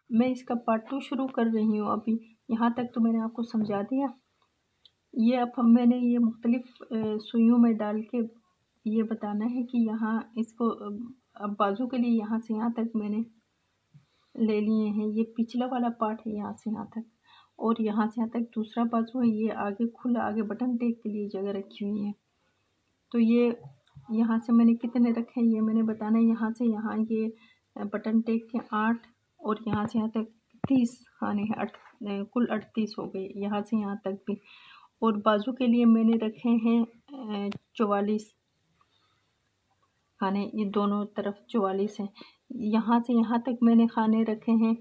मैं इसका पार्ट 2 शुरू कर रही हूँ अभी। यहाँ तक तो मैंने आपको समझा दिया। ये अब मैंने ये मुख्तलिफ़ सुइयों में डाल के ये बताना है कि यहाँ इसको अब बाजू के लिए यहाँ से यहाँ तक मैंने ले लिए हैं। ये पिछला वाला पार्ट है यहाँ से यहाँ तक, और यहाँ से यहाँ तक दूसरा बाजू है। ये आगे खुला, आगे बटन टेक के लिए जगह रखी हुई है। तो ये यहाँ से मैंने कितने रखे ये मैंने बताना है। यहाँ से यहाँ ये बटन टेक के 8 और यहाँ से यहाँ तक 30 खाने हैं। कुल 38 हो गए यहाँ से यहाँ तक भी। और बाजू के लिए मैंने रखे हैं 44 खाने, ये दोनों तरफ 44 हैं। यहाँ से यहाँ तक मैंने खाने रखे हैं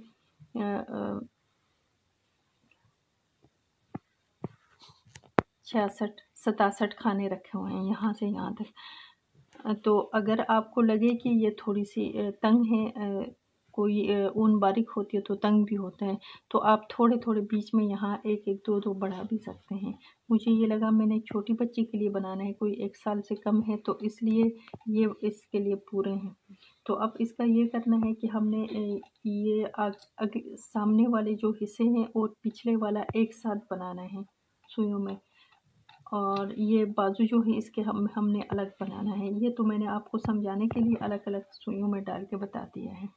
66 67 खाने रखे हुए हैं यहाँ से यहाँ तक। तो अगर आपको लगे कि ये थोड़ी सी तंग है, कोई ऊन बारीक होती है तो तंग भी होता है, तो आप थोड़े थोड़े बीच में यहाँ एक एक दो दो बढ़ा भी सकते हैं। मुझे ये लगा मैंने छोटी बच्ची के लिए बनाना है, कोई 1 साल से कम है, तो इसलिए ये इसके लिए पूरे हैं। तो अब इसका ये करना है कि हमने ये सामने वाले जो हिस्से हैं और पिछले वाला एक साथ बनाना है सुइयों में, और ये बाजू जो है इसके हमने अलग बनाना है। ये तो मैंने आपको समझाने के लिए अलग अलग सुइयों में डाल के बता दिया है।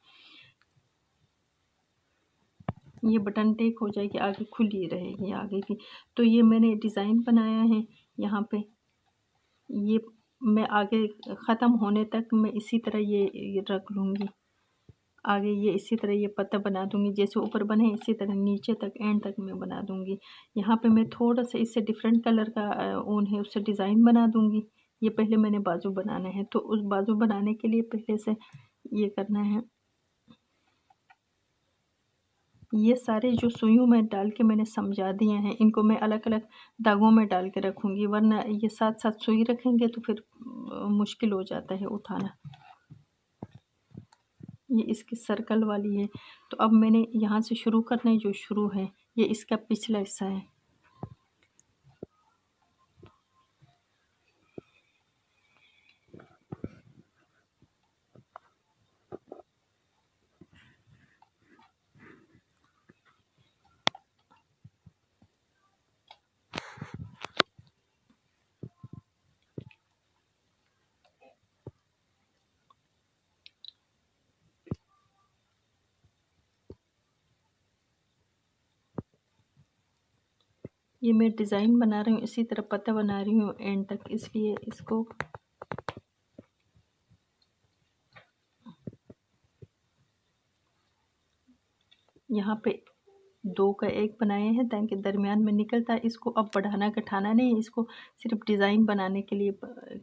ये बटन टेक हो जाएगी, आगे खुली रहेगी आगे की। तो ये मैंने डिज़ाइन बनाया है यहाँ पे। ये मैं आगे ख़त्म होने तक मैं इसी तरह ये रख लूँगी। आगे ये इसी तरह ये पत्ता बना दूँगी, जैसे ऊपर बने इसी तरह नीचे तक एंड तक मैं बना दूँगी। यहाँ पे मैं थोड़ा सा इससे डिफरेंट कलर का ऊन है उससे डिज़ाइन बना दूँगी। ये पहले मैंने बाजू बनाना है, तो उस बाजू बनाने के लिए पहले से ये करना है। ये सारे जो सुइयों में डाल के मैंने समझा दिए हैं, इनको मैं अलग अलग धागों में डाल के रखूँगी, वरना ये साथ साथ सुई रखेंगे तो फिर मुश्किल हो जाता है उठाना। ये इसकी सर्कल वाली है। तो अब मैंने यहाँ से शुरू करना है, जो शुरू है ये इसका पिछला हिस्सा है। ये मैं डिज़ाइन बना रही हूँ, इसी तरह पत्ता बना रही हूँ एंड तक, इसलिए इसको यहाँ पे 2 का 1 बनाए हैं ताकि दरमियान में निकलता है। इसको अब बढ़ाना घटाना नहीं, इसको सिर्फ डिज़ाइन बनाने के लिए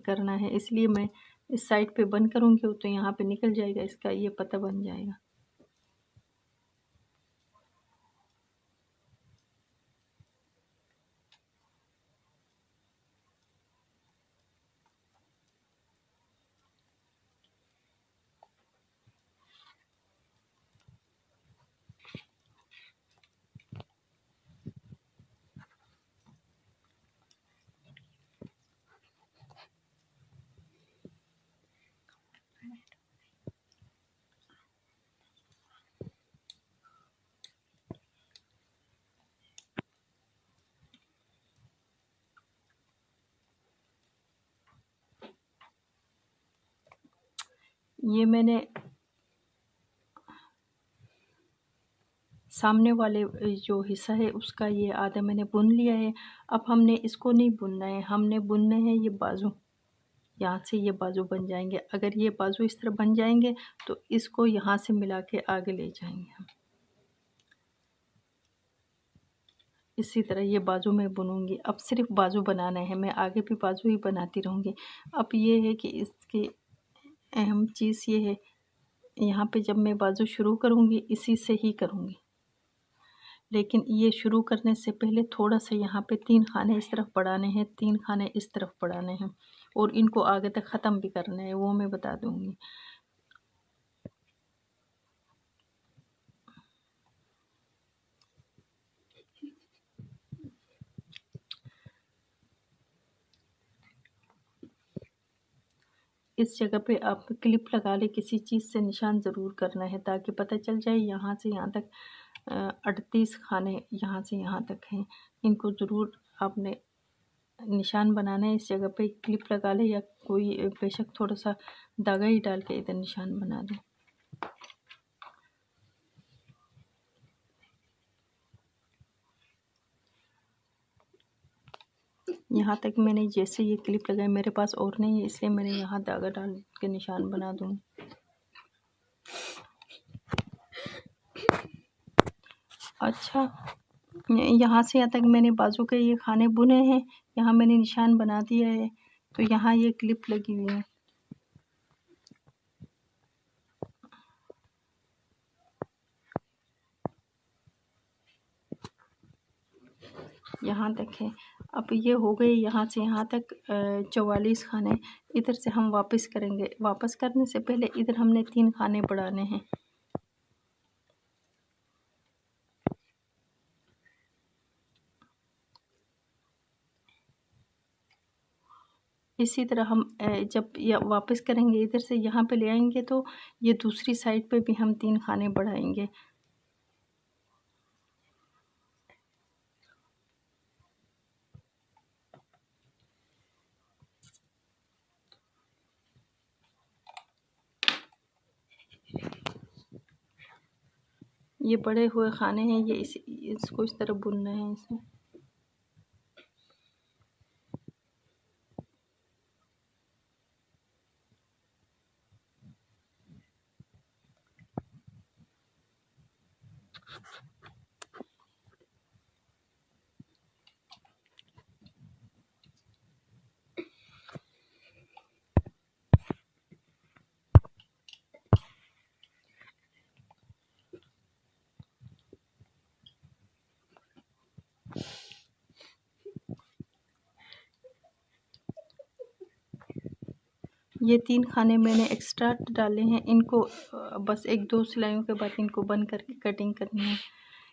करना है। इसलिए मैं इस साइड पे बंद करूँगी तो यहाँ पे निकल जाएगा, इसका ये पत्ता बन जाएगा। ये मैंने सामने वाले जो हिस्सा है उसका ये आधा मैंने बुन लिया है। अब हमने इसको नहीं बुनना है, हमने बुनने हैं ये बाजू। यहाँ से ये बाजू बन जाएंगे। अगर ये बाजू इस तरह बन जाएंगे तो इसको यहाँ से मिला के आगे ले जाएंगे हम। इसी तरह ये बाजू में बुनूंगी। अब सिर्फ बाजू बनाना है, मैं आगे भी बाजू ही बनाती रहूँगी। अब ये है कि इसकी अहम चीज़ ये है, यहाँ पे जब मैं बाजू शुरू करूँगी इसी से ही करूँगी, लेकिन ये शुरू करने से पहले थोड़ा सा यहाँ पे 3 खाने इस तरफ बढ़ाने हैं, 3 खाने इस तरफ बढ़ाने हैं, और इनको आगे तक ख़त्म भी करना है, वो मैं बता दूँगी। इस जगह पे आप क्लिप लगा ले, किसी चीज़ से निशान ज़रूर करना है ताकि पता चल जाए यहाँ से यहाँ तक 38 खाने यहाँ से यहाँ तक हैं। इनको ज़रूर आपने निशान बनाना है। इस जगह पे क्लिप लगा ले या कोई बेशक थोड़ा सा धागा ही डाल के इधर निशान बना दें। यहाँ तक मैंने जैसे ये क्लिप लगाई, मेरे पास और नहीं है इसलिए मैंने यहाँ धागा डाल के निशान बना दूँ। अच्छा, यहाँ से यहाँ तक मैंने बाजू के ये खाने बुने हैं, यहाँ मैंने निशान बना दिया है। तो यहाँ ये क्लिप लगी हुई है। यहाँ तक है। अब ये हो गए यहाँ से यहाँ तक 44 खाने। इधर से हम वापस करेंगे। वापस करने से पहले इधर हमने 3 खाने बढ़ाने हैं। इसी तरह हम जब या वापस करेंगे इधर से यहाँ पे ले आएंगे तो ये दूसरी साइड पे भी हम 3 खाने बढ़ाएंगे। ये बड़े हुए खाने हैं, ये इसको इस तरह बुनना है इसमें। ये 3 खाने मैंने एक्स्ट्रा डाले हैं। इनको बस 1-2 सिलाइयों के बाद इनको बंद करके कटिंग करनी है।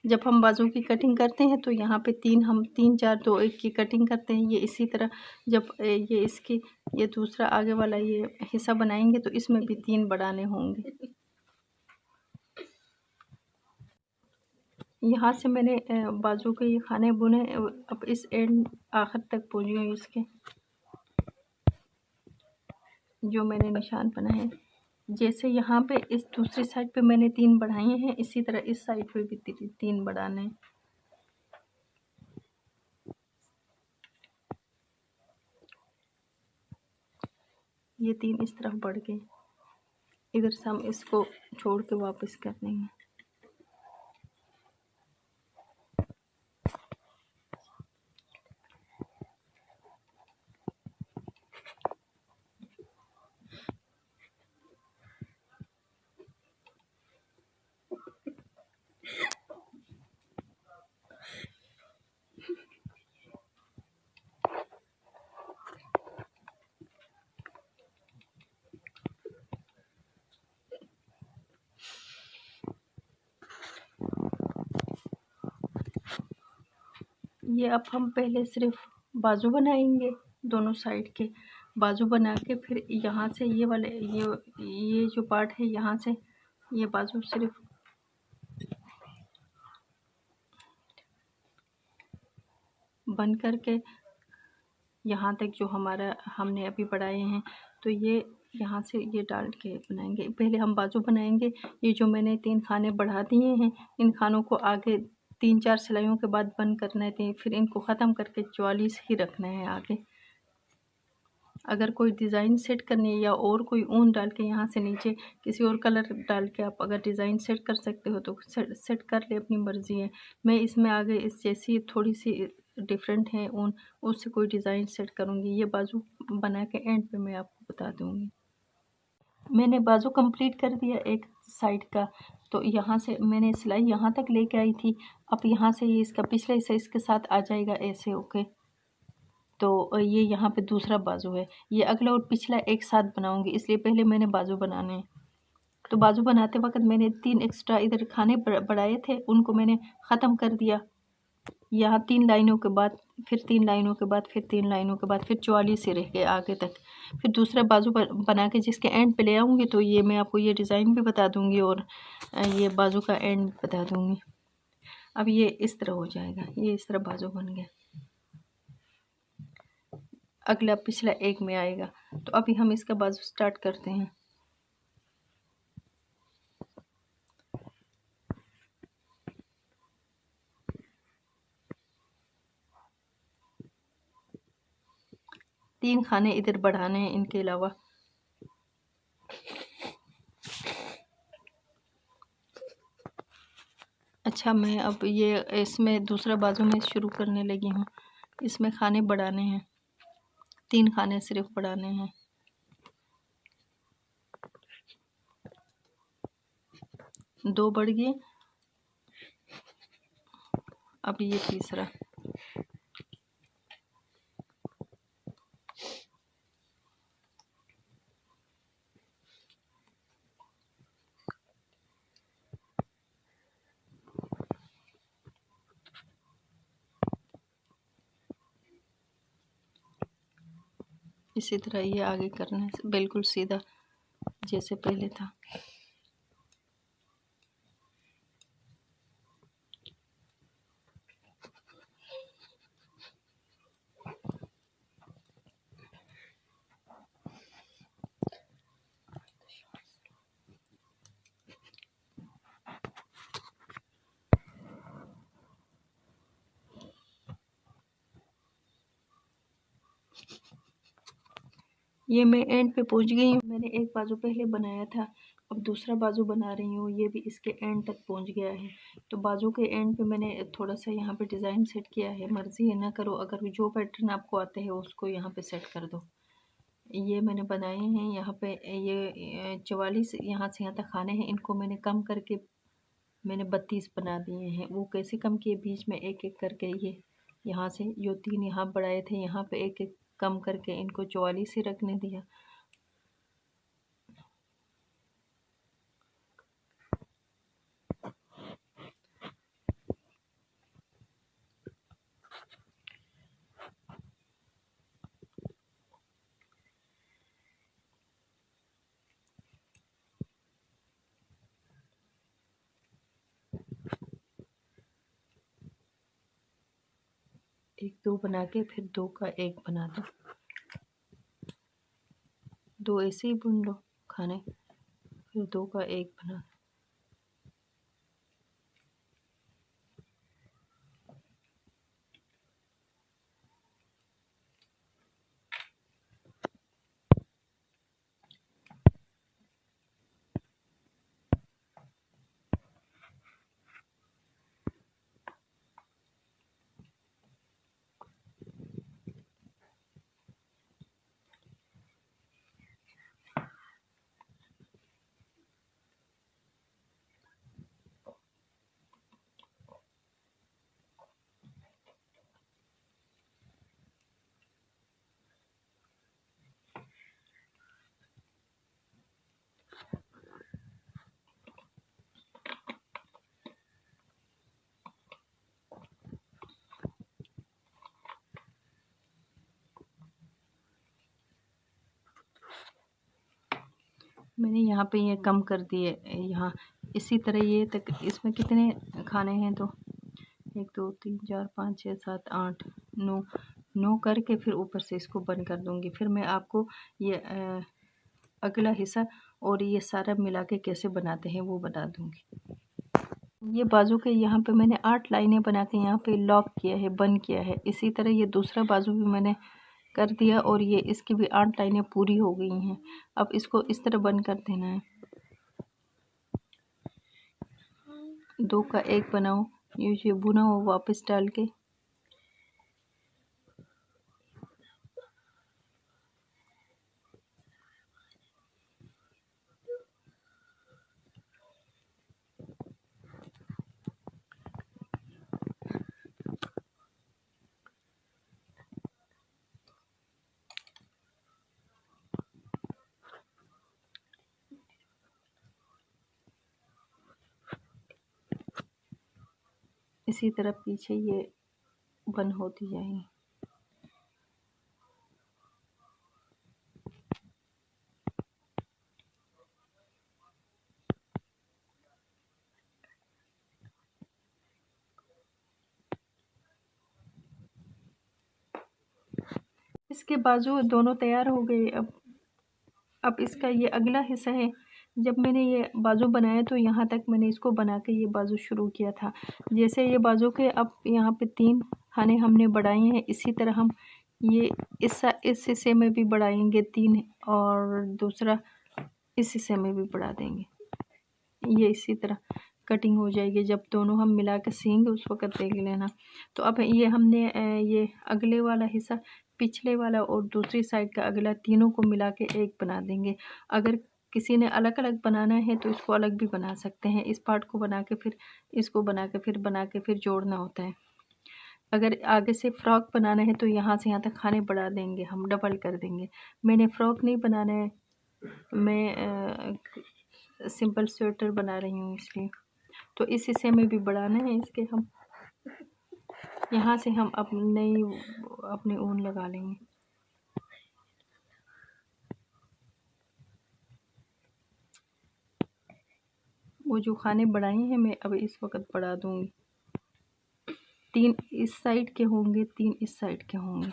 जब हम बाजू की कटिंग करते हैं तो यहाँ पे 3 4 2 1 की कटिंग करते हैं। ये इसी तरह जब ये इसकी ये दूसरा आगे वाला ये हिस्सा बनाएंगे तो इसमें भी 3 बढ़ाने होंगे। यहाँ से मैंने बाजू के ये खाने बुने। अब इस एंड आखिर तक पहुँची हूँ इसके, जो मैंने निशान बनाए। जैसे यहाँ पे इस दूसरी साइड पे मैंने 3 बढ़ाए हैं, इसी तरह इस साइड पे भी 3 बढ़ाने हैं। ये 3 इस तरफ बढ़ गए। इधर से हम इसको छोड़ के वापस कर देंगे। ये अब हम पहले सिर्फ बाजू बनाएंगे, दोनों साइड के बाजू बना के फिर यहाँ से ये वाले ये जो पार्ट है यहाँ से ये बाजू सिर्फ बन करके यहाँ तक जो हमारा हमने अभी बढ़ाए हैं तो ये यहाँ से ये डाल के बनाएंगे। पहले हम बाजू बनाएंगे। ये जो मैंने 3 खाने बढ़ा दिए हैं, इन खानों को आगे 3 4 सिलाइयों के बाद बंद करना है। फिर इनको ख़त्म करके 44 ही रखना है आगे। अगर कोई डिज़ाइन सेट करनी है या और कोई ऊन डाल के यहाँ से नीचे किसी और कलर डाल के आप अगर डिज़ाइन सेट कर सकते हो तो सेट कर ले, अपनी मर्ज़ी है। मैं इसमें आगे इस जैसी थोड़ी सी डिफरेंट है ऊन, उससे कोई डिज़ाइन सेट करूँगी। ये बाजू बना के एंड पे मैं आपको बता दूँगी। मैंने बाजू कंप्लीट कर दिया एक साइड का, तो यहाँ से मैंने सिलाई यहाँ तक लेके आई थी। अब यहाँ से ये इसका पिछला हिस्सा इसके साथ आ जाएगा ऐसे। ओके, तो ये यहाँ पे दूसरा बाजू है। ये अगला और पिछला एक साथ बनाऊंगी, इसलिए पहले मैंने बाजू बनाने हैं। तो बाजू बनाते वक्त मैंने 3 एक्स्ट्रा इधर खाने बढ़ाए थे, उनको मैंने ख़त्म कर दिया। यहाँ 3 लाइनों के बाद फिर 3 लाइनों के बाद फिर 3 लाइनों के बाद फिर 44 ही रह गए आगे तक। फिर दूसरा बाजू बना के जिसके एंड पे ले आऊँगी तो ये मैं आपको ये डिज़ाइन भी बता दूँगी और ये बाजू का एंड बता दूँगी। अब ये इस तरह हो जाएगा, ये इस तरह बाजू बन गया। अगला पिछला एक में आएगा। तो अभी हम इसका बाजू स्टार्ट करते हैं। तीन खाने इधर बढ़ाने हैं इनके अलावा। अच्छा, मैं अब ये इसमें दूसरा बाजू में शुरू करने लगी हूँ। इसमें खाने बढ़ाने हैं, 3 खाने सिर्फ बढ़ाने हैं। दो बढ़ गए, अब ये तीसरा। इसी तरह ये आगे करना है, बिल्कुल सीधा जैसे पहले था। ये मैं एंड पे पहुंच गई हूँ। मैंने एक बाजू पहले बनाया था, अब दूसरा बाजू बना रही हूँ। ये भी इसके एंड तक पहुंच गया है। तो बाजू के एंड पे मैंने थोड़ा सा यहाँ पे डिज़ाइन सेट किया है। मर्ज़ी है ना करो, अगर जो पैटर्न आपको आते हैं उसको यहाँ पे सेट कर दो। ये मैंने बनाए हैं यहाँ पे। ये 44 यहाँ से यहाँ तक खाने हैं, इनको मैंने कम करके मैंने 32 बना दिए हैं। वो कैसे कम किए, बीच में एक एक करके ये यहाँ से जो 3 यहाँ बढ़ाए थे यहाँ पे एक एक कम करके इनको 44 ही रखने दिया। एक दो बना के फिर 2 का 1 बना दो। 2 ऐसे ही बुन लो खाने, फिर 2 का 1 बना। मैंने यहाँ पे ये कम कर दिए यहाँ। इसी तरह ये तक इसमें कितने खाने हैं, तो 1 2 3 4 5 6 7 8 9 9 करके फिर ऊपर से इसको बंद कर दूँगी। फिर मैं आपको ये अगला हिस्सा और ये सारा मिला के कैसे बनाते हैं वो बता दूँगी। ये बाजू के यहाँ पे मैंने 8 लाइनें बना के यहाँ पे लॉक किया है, बंद किया है। इसी तरह ये दूसरा बाजू भी मैंने कर दिया और ये इसकी भी 8 लाइनें पूरी हो गई हैं। अब इसको इस तरह बंद कर देना है। 2 का 1 बनाओ, ये बुना हो वापस डाल के। इसी तरह पीछे ये बंद होती जाएंगी। इसके बाजू दोनों तैयार हो गए। अब इसका ये अगला हिस्सा है। जब मैंने ये बाजू बनाया तो यहाँ तक मैंने इसको बना के ये बाजू शुरू किया था। जैसे ये बाजू के अब यहाँ पे 3 खाने हमने बढ़ाए हैं, इसी तरह हम ये इस हिस्से में भी बढ़ाएंगे 3 और दूसरा इस हिस्से में भी बढ़ा देंगे। ये इसी तरह कटिंग हो जाएगी। जब दोनों हम मिला के सीएंगे उस वक़्त देख लेना। तो अब ये हमने ये अगले वाला हिस्सा, पिछले वाला और दूसरी साइड का अगला, तीनों को मिला के एक बना देंगे। अगर किसी ने अलग अलग बनाना है तो इसको अलग भी बना सकते हैं। इस पार्ट को बना के फिर इसको बना के फिर जोड़ना होता है। अगर आगे से फ्रॉक बनाना है तो यहाँ से यहाँ तक खाने बढ़ा देंगे, हम डबल कर देंगे। मैंने फ्रॉक नहीं बनाना है, मैं सिंपल स्वेटर बना रही हूँ इसलिए। तो इस हिस्से में भी बढ़ाना है इसके हम। यहाँ से हम अपने ऊन लगा लेंगे। वो जो खाने बढ़ाए हैं मैं अब इस वक्त बढ़ा दूँगी। 3 इस साइड के होंगे, 3 इस साइड के होंगे।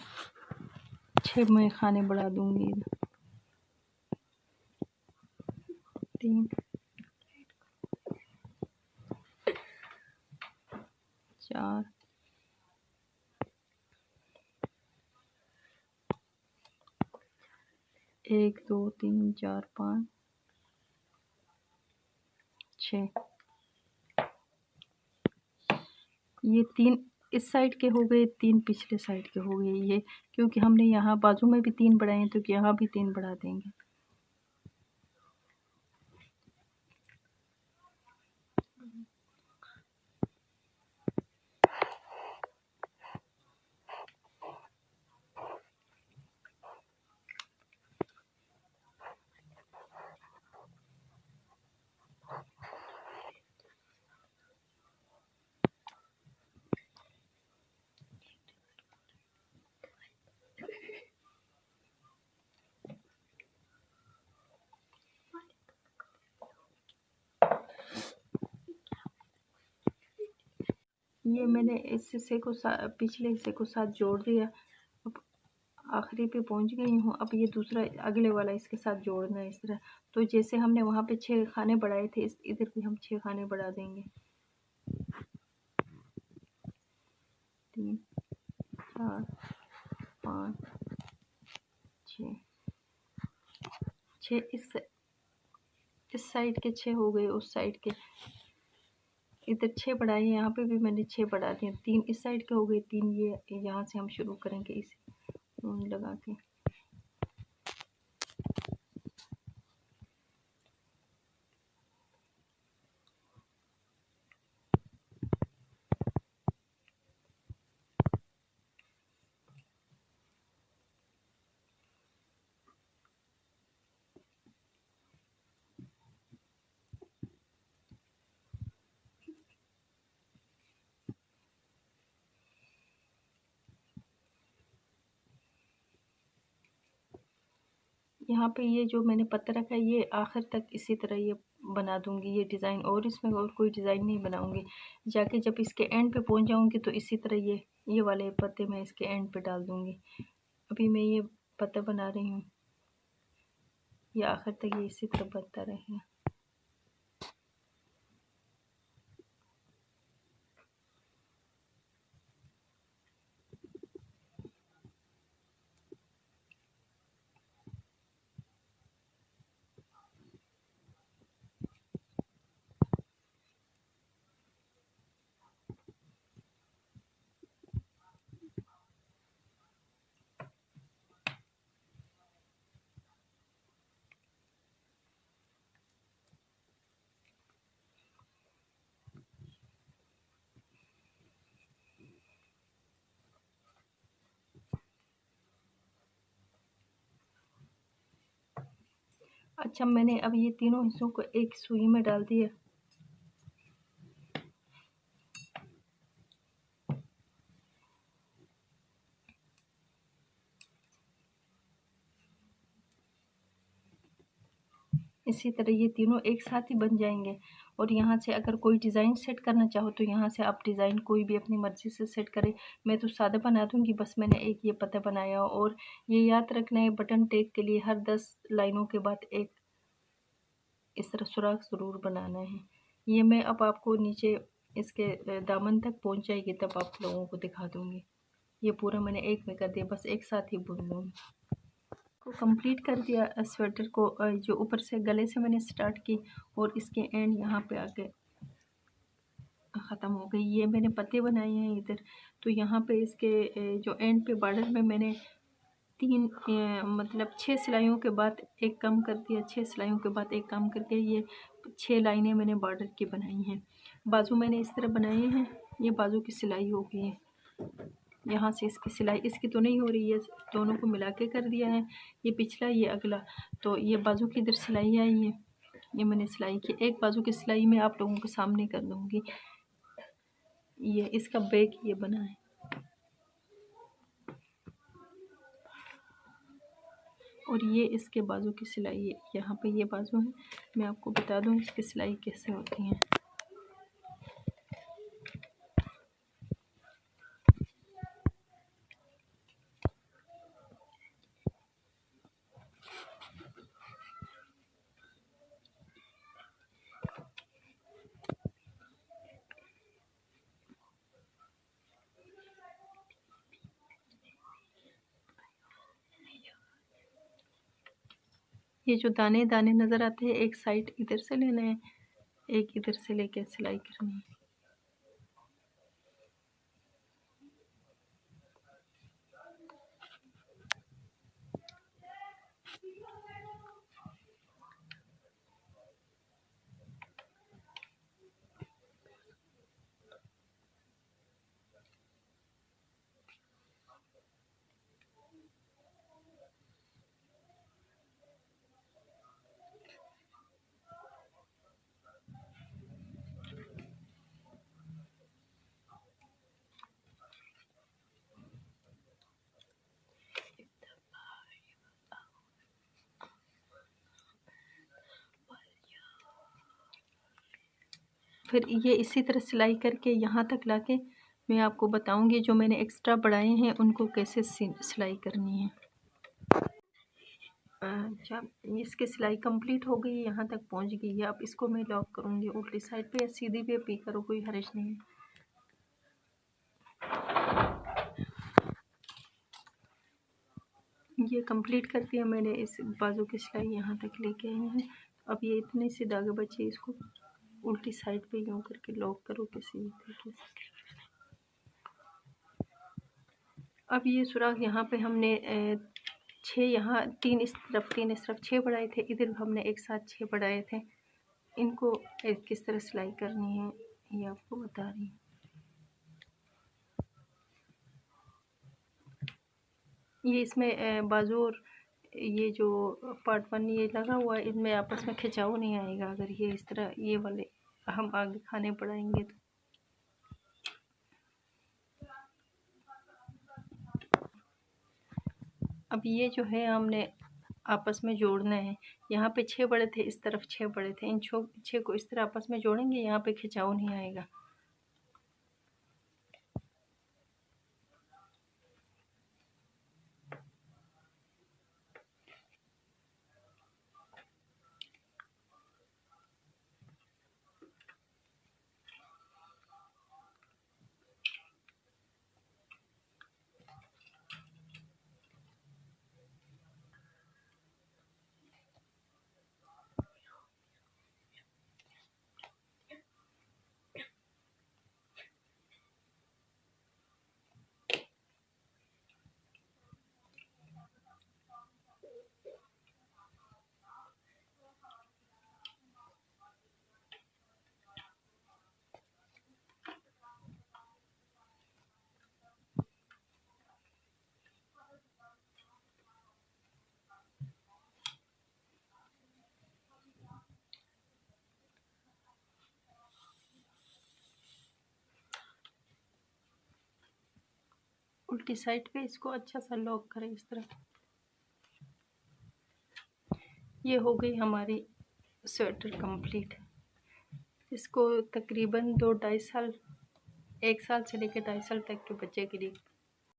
6 मैं खाने बढ़ा दूँगी। 3 4 1 2 3 4 5 6। ये 3 इस साइड के हो गए, 3 पिछले साइड के हो गए। ये क्योंकि हमने यहाँ बाजू में भी 3 बढ़ाए हैं तो यहाँ भी 3 बढ़ा देंगे। ये मैंने इस हिस्से को पिछले हिस्से को साथ जोड़ दिया। अब आखिरी पे पहुंच गई हूँ। अब ये दूसरा अगले वाला इसके साथ जोड़ना है इस तरह। तो जैसे हमने वहाँ पे 6 खाने बढ़ाए थे, इधर भी हम 6 खाने बढ़ा देंगे। 3 4 5 6 इस साइड के 6 हो गए, उस साइड के इधर 6 बढ़ाए, यहाँ पे भी मैंने 6 बढ़ा दिए। 3 इस साइड के हो गए, 3 ये यहाँ से हम शुरू करेंगे इसे लगा के। यहाँ पे ये जो मैंने पत्ता रखा है ये आखिर तक इसी तरह ये बना दूंगी ये डिज़ाइन, और इसमें और कोई डिज़ाइन नहीं बनाऊंगी। जाके जब इसके एंड पे पहुंच जाऊंगी तो इसी तरह ये वाले पत्ते मैं इसके एंड पे डाल दूंगी। अभी मैं ये पत्ता बना रही हूँ, ये आखिर तक ये इसी तरह बनता रहेगा। अच्छा, मैंने अब ये तीनों हिस्सों को एक सुई में डाल दिया। इसी तरह ये तीनों एक साथ ही बन जाएंगे। और यहाँ से अगर कोई डिज़ाइन सेट करना चाहो तो यहाँ से आप डिज़ाइन कोई भी अपनी मर्ज़ी से सेट करें। मैं तो सादा बना दूँगी, बस मैंने एक ये पत्ता बनाया। और ये याद रखना है, बटन टैग के लिए हर 10 लाइनों के बाद एक इस तरह सुराख ज़रूर बनाना है। ये मैं अब आपको नीचे इसके दामन तक पहुँच जाएगी तब आप लोगों को दिखा दूँगी। ये पूरा मैंने एक में कर दिया, बस एक साथ ही बुन लूँगी। को कंप्लीट कर दिया स्वेटर को, जो ऊपर से गले से मैंने स्टार्ट की और इसके एंड यहाँ पे आके ख़त्म हो गई। ये मैंने पत्ते बनाए हैं इधर, तो यहाँ पे इसके जो एंड पे बॉर्डर में मैंने मतलब 6 सिलाइयों के बाद एक कम कर दिया, 6 सिलाइयों के बाद एक कम करके ये 6 लाइनें मैंने बॉर्डर की बनाई हैं। बाजू मैंने इस तरह बनाए हैं, ये बाजू की सिलाई हो गई है। यहाँ से इसकी सिलाई इसकी तो नहीं हो रही है, दोनों को मिला के कर दिया है, ये पिछला ये अगला। तो ये बाजू की इधर सिलाई आई है, ये मैंने सिलाई की। एक बाजू की सिलाई मैं आप लोगों के सामने कर दूँगी। ये इसका बैक ये बना है। और ये इसके बाजू की सिलाई, यहाँ पे ये बाजू है, मैं आपको बता दूँ इसकी सिलाई कैसे होती है। ये जो दाने दाने नज़र आते हैं, एक साइड इधर से लेना है, एक इधर से लेके सिलाई करनी है। फिर ये इसी तरह सिलाई करके यहाँ तक लाके मैं आपको बताऊंगी जो मैंने एक्स्ट्रा बढ़ाए हैं उनको कैसे सिलाई करनी है। अच्छा, इसकी सिलाई कंप्लीट हो गई, यहाँ तक पहुँच गई है। अब इसको मैं लॉक करूँगी उल्टी साइड पे या सीधी पे भी करो, कोई हर्ज नहीं है। ये कंप्लीट कर दिया मैंने, इस बाजू की सिलाई यहाँ तक लेके आई हैं। अब ये इतने से धागे बचे, इसको उल्टी साइड पे यूँ करके लॉक करो किसी भी तरीके से। अब ये सुराख यहाँ पे हमने 6 यहाँ 3 इस तरफ 3 इस तरफ 6 बढ़ाए थे, इधर हमने एक साथ 6 बढ़ाए थे। इनको किस तरह सिलाई करनी है ये आपको बता रही हूँ। ये इसमें बाजू और ये जो पार्ट 1 ये लगा हुआ है, इनमें आपस में खिंचाव नहीं आएगा अगर ये इस तरह ये वाले हम आगे खाने पड़ाएंगे तो। अब ये जो है हमने आपस में जोड़ना है। यहाँ पे 6 बड़े थे, इस तरफ 6 बड़े थे, इन 6 को इस तरह आपस में जोड़ेंगे, यहाँ पे खिंचाव नहीं आएगा। उल्टी साइड पे इसको अच्छा सा लॉक करें इस तरह। ये हो गई हमारी स्वेटर कंप्लीट। इसको तकरीबन 2 ढाई साल, 1 साल से लेकर 2.5 साल तक के बच्चे के लिए